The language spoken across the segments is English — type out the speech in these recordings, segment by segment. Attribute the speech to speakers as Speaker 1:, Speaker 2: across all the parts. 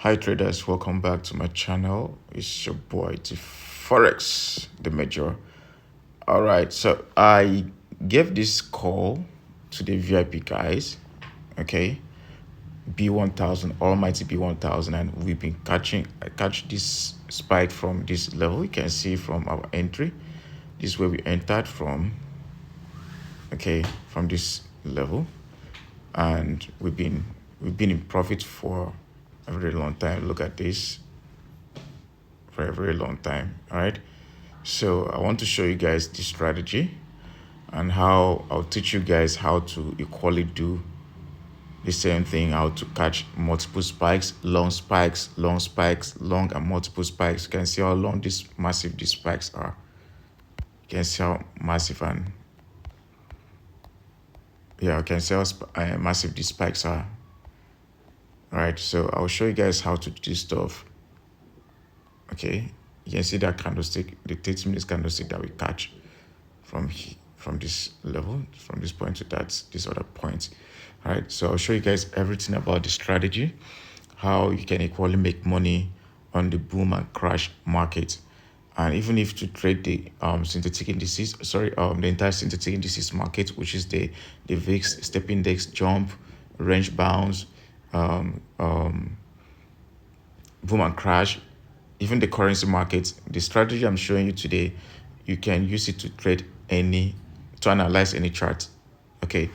Speaker 1: Hi traders, welcome back to my channel. It's your boy Etiforex, the major. All right, so I gave this call to the VIP guys, okay? B1000, almighty B1000, and we've been I catch this spike from this level. You can see from our entry. This is where we entered from, okay, from this level, and we've been in profit for a very long time. Look at this, for a very long time. All right, so I want to show you guys the strategy and how I'll teach you guys how to equally do the same thing, how to catch multiple spikes, long spikes, long spikes, long and multiple spikes. You can see how long these spikes are. You can see how massive and yeah, you can see how massive these spikes are. All right, so I'll show you guys how to do this stuff. Okay, you can see that candlestick, the 30 minutes candlestick that we catch from this level, from this point to this other point. All right, so I'll show you guys everything about the strategy, how you can equally make money on the boom and crash market. And even if to trade the synthetic indices, the entire synthetic indices market, which is the VIX, step index, jump, range bounds, boom and crash, even the currency market, the strategy I'm showing you today, you can use it to trade to analyze any chart. Okay,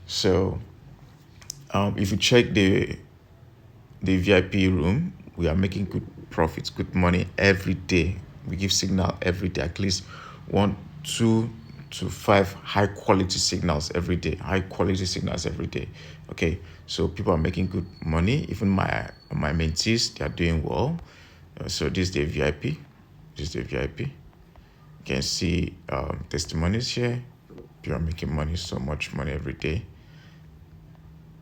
Speaker 1: so if you check the VIP room, we are making good profits, good money every day. We give signal every day, at least 1, 2 to 5 high quality signals every day. Okay, so people are making good money. Even my mentees, they are doing well. So this is the VIP. You can see testimonies here. People are making money, so much money every day.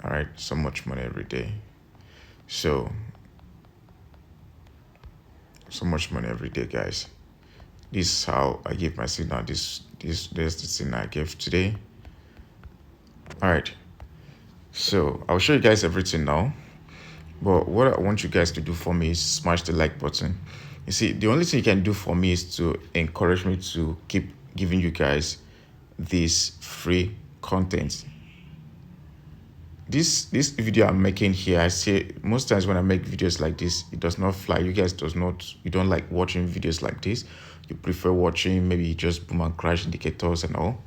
Speaker 1: All right, so much money every day. So much money every day, guys. This is how I give my signal. There's the signal I gave today. All right, so I'll show you guys everything now. But what I want you guys to do for me is smash the like button. You see, the only thing you can do for me is to encourage me to keep giving you guys this free content. This video I'm making here, I say most times when I make videos like this, it does not fly. You guys you don't like watching videos like this. You prefer watching maybe just boom and crash indicators and all.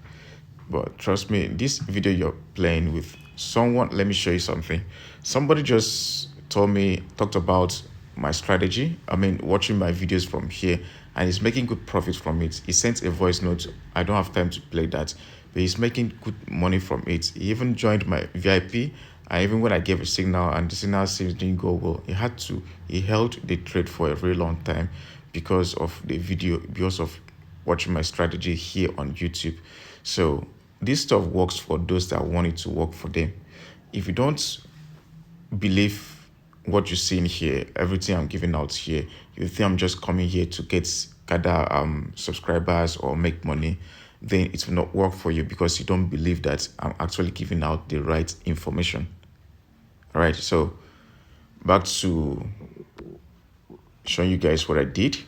Speaker 1: But trust me, this video you're playing with someone, let me show you something. Somebody just talked about my strategy. I mean, watching my videos from here, and he's making good profit from it. He sent a voice note. I don't have time to play that, but he's making good money from it. He even joined my VIP. And even when I gave a signal and the signal seems didn't go well, he held the trade for a very long time because of the video, because of watching my strategy here on YouTube. So this stuff works for those that want it to work for them. If you don't believe what you're seeing here, everything I'm giving out here, you think I'm just coming here to gather subscribers or make money, then it will not work for you because you don't believe that I'm actually giving out the right information. All right, so back to showing you guys what I did.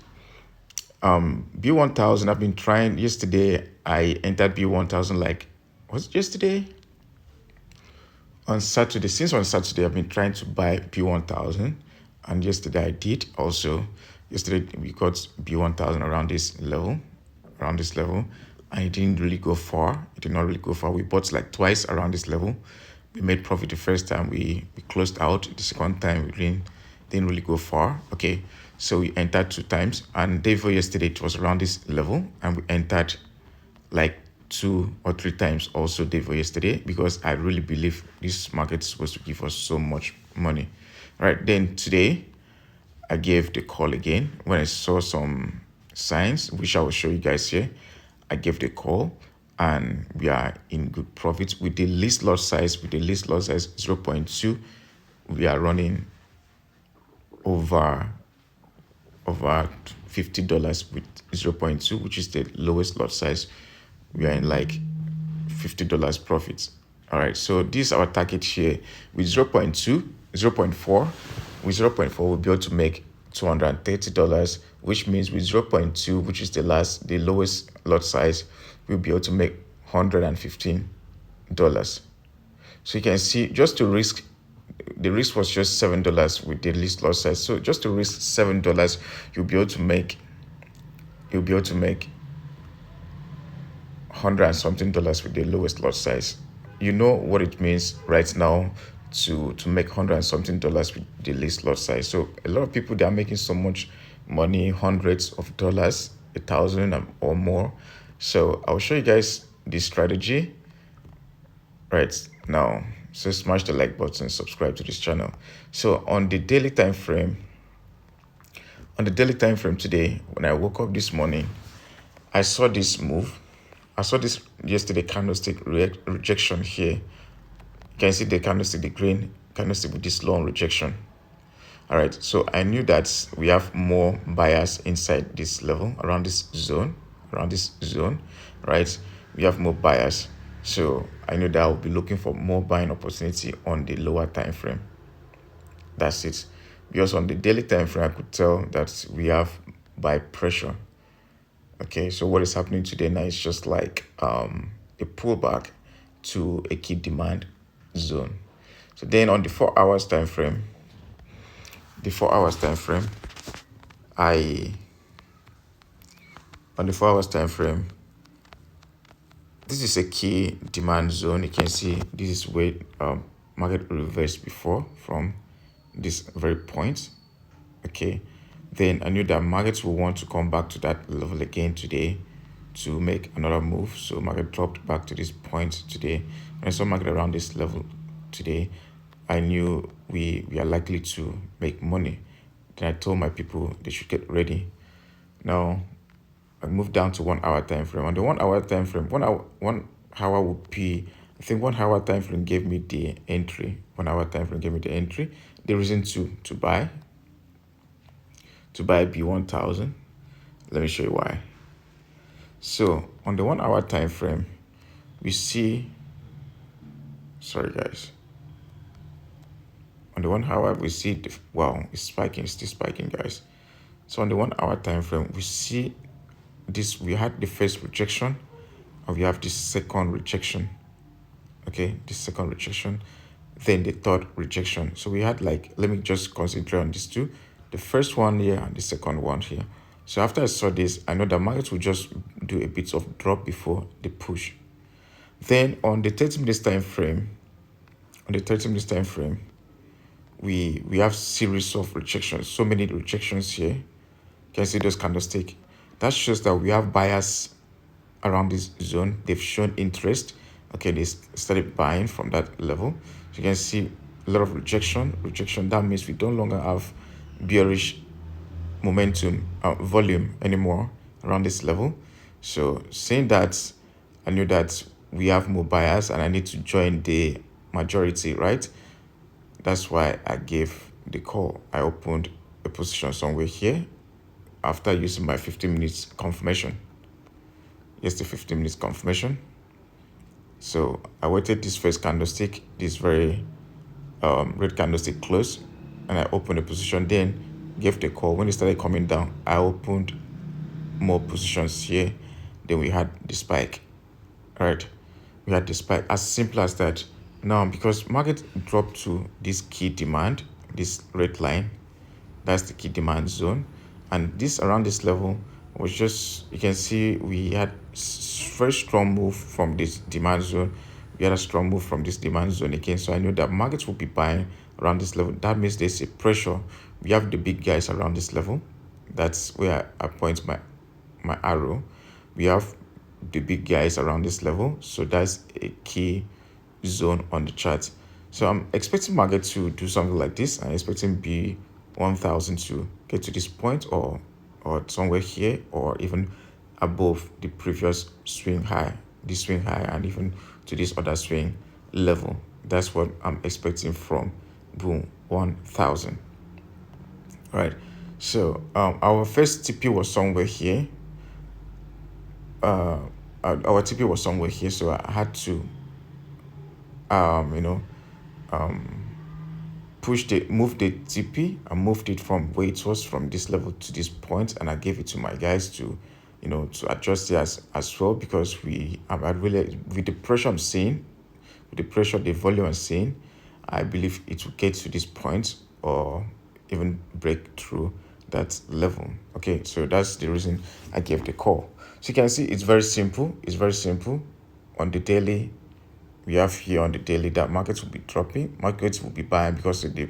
Speaker 1: B1000, I've been trying. Yesterday I entered B1000, was it yesterday? On Saturday, I've been trying to buy B1000, and yesterday I did also. Yesterday we got B1000 around this level, and it didn't really go far. It did not really go far. We bought like twice around this level. We made profit the first time. We closed out. The second time we didn't really go far. Okay, so we entered 2 times, and day before yesterday it was around this level, and we entered like 2 or 3 times also day for yesterday, because I really believe this market is supposed to give us so much money. All right, then today I gave the call again when I saw some signs, which I will show you guys here. I gave the call, and we are in good profits with the least lot size. 0.2, we are running over $50 with 0.2, which is the lowest lot size. We are in like $50 profits. All right, so this is our target here with 0.2, 0.4. with 0.4 we'll be able to make $230, which means with 0.2, which is the lowest lot size, we'll be able to make $115. So you can see, just to risk, the risk was just $7 with the least lot size. So just to risk $7, you'll be able to make $100 and something with the lowest lot size. You know what it means right now to make $100 and something with the least lot size. So a lot of people, they are making so much money, hundreds of dollars, 1,000 or more. So I'll show you guys this strategy right now. So smash the like button, subscribe to this channel. So on the daily time frame today, when I woke up this morning, I saw this move. I saw this yesterday candlestick rejection here. You can see the candlestick, the green candlestick with this long rejection. All right, so I knew that we have more buyers inside this level, around this zone, right? We have more buyers. So I knew that I'll be looking for more buying opportunity on the lower time frame. That's it. Because on the daily time frame, I could tell that we have buy pressure. Okay, so what is happening today now is just like a pullback to a key demand zone. So then on the 4 hours time frame, this is a key demand zone. You can see this is where market reversed before from this very point. Okay, then I knew that markets will want to come back to that level again today to make another move. So market dropped back to this point today. When I saw market around this level today, I knew we are likely to make money. Then I told my people they should get ready. Now I moved down to 1 hour time frame. On the 1 hour time frame, 1 hour would be, I think 1 hour time frame gave me the entry. 1 hour time frame gave me the entry. The reason to buy B1000. Let me show you why. So on the 1 hour time frame, we see, sorry guys. On the 1 hour, we see, wow, it's spiking, it's still spiking, guys. So on the 1 hour time frame, we see this, we had the first rejection, and we have this second rejection. Okay, the second rejection, then the third rejection. So we had, like, let me just concentrate on these two. The first one here and the second one here. So after I saw this, I know the market will just do a bit of drop before the push. Then on the 30 minutes time frame, we have series of rejections. So many rejections here. You can see those candlesticks. That shows that we have buyers around this zone. They've shown interest. Okay, they started buying from that level. So you can see a lot of rejection. That means we no longer have bearish momentum, volume anymore around this level. So saying that, I knew that we have more buyers and I need to join the majority, right? That's why I gave the call. I opened a position somewhere here after using my 15 minutes confirmation. Yes, the 15 minutes confirmation. So I waited this first candlestick, this very red candlestick close, and I opened a position, then gave the call. When it started coming down, I opened more positions here. Then we had the spike. All right, we had the spike. As simple as that. Now, because market dropped to this key demand, this red line, that's the key demand zone, and this around this level was just, you can see we had very strong move from this demand zone. We had a strong move from this demand zone again. So I knew that markets will be buying around this level. That means there's a pressure. We have the big guys around this level. That's where I point my arrow. We have the big guys around this level. So that's a key zone on the chart. So I'm expecting market to do something like this. I'm expecting B1000 to get to this point or somewhere here, or even above the previous swing high, this swing high, and even to this other swing level. That's what I'm expecting from boom 1000. All right, so our first TP was somewhere here. Our TP was somewhere here, so I had to moved the TP. I moved it from where it was from this level to this point, and I gave it to my guys to, to adjust it as well, because I really, with the pressure I'm seeing, with the pressure, the volume I'm seeing, I believe it will get to this point or even break through that level. Okay, so that's the reason I gave the call. So you can see it's very simple. It's very simple. On the daily, we have here on the daily that markets will be dropping, markets will be buying because of the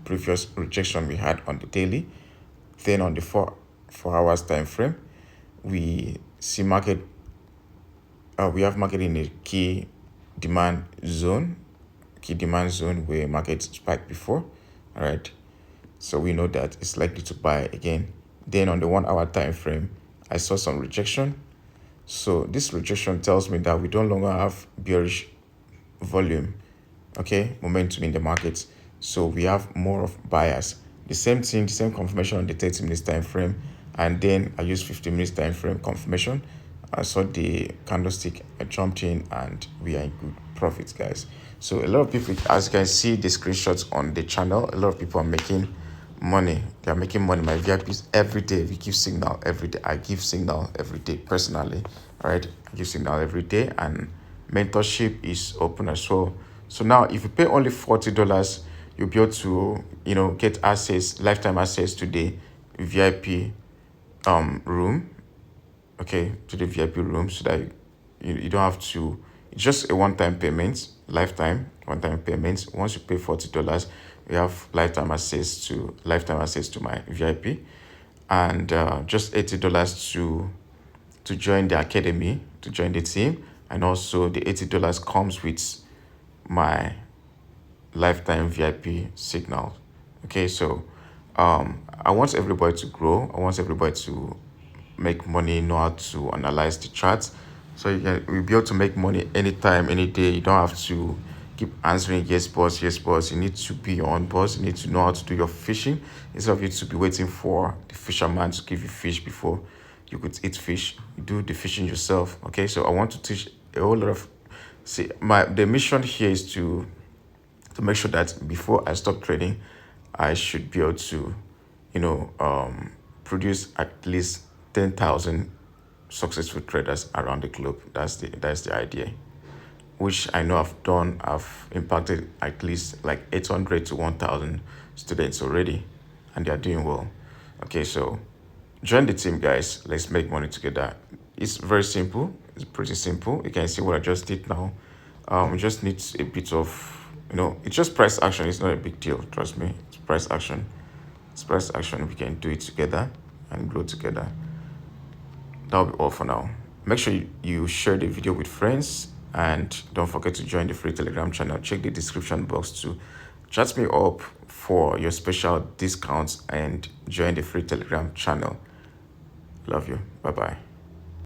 Speaker 1: previous rejection we had on the daily. Then on the 4 hours time frame, we see market, we have market in a demand zone key demand zone where market spiked before. All right, so we know that it's likely to buy again. Then on the 1 hour time frame, I saw some rejection. So this rejection tells me that we don't longer have bearish volume, okay, momentum in the market. So we have more of buyers. The same thing, the same confirmation on the 30 minutes time frame, and then I used 15 minutes time frame confirmation. I saw the candlestick, I jumped in, and we are in good profits, guys. So a lot of people, as you can see the screenshots on the channel, a lot of people are making money. They are making money. My VIPs every day, we give signal every day. I give signal every day personally. All right, I give signal every day, and mentorship is open as well. So now if you pay only $40, you'll be able to, get access, lifetime access to the VIP room. Okay, to the VIP room, so that you don't have to, it's just a one-time payment, lifetime one-time payment. Once you pay $40, you have lifetime access to my VIP, and just $80 to join the academy, to join the team. And also the $80 comes with my lifetime VIP signal. Okay, so I want everybody to grow. I want everybody to make money, know how to analyze the charts. So you'll be able to make money anytime, any day. You don't have to keep answering yes boss, yes boss. You need to be your own boss. You need to know how to do your fishing instead of you to be waiting for the fisherman to give you fish before you could eat fish. You do the fishing yourself. Okay, so I want to teach a whole lot of, the mission here is to make sure that before I stop trading, I should be able to, produce at least 10,000 successful traders around the globe. That's the idea, which I know I've done. I've impacted at least like 800 to 1,000 students already, and they are doing well. Okay, so join the team, guys. Let's make money together. It's very simple. It's pretty simple. You can see what I just did now. We just need a bit of, it's just price action. It's not a big deal. Trust me. It's price action. It's price action. We can do it together and grow together. That'll be all for now. Make sure you share the video with friends, and don't forget to join the free Telegram channel. Check the description box to chat me up for your special discounts and join the free Telegram channel. Love you. Bye-bye.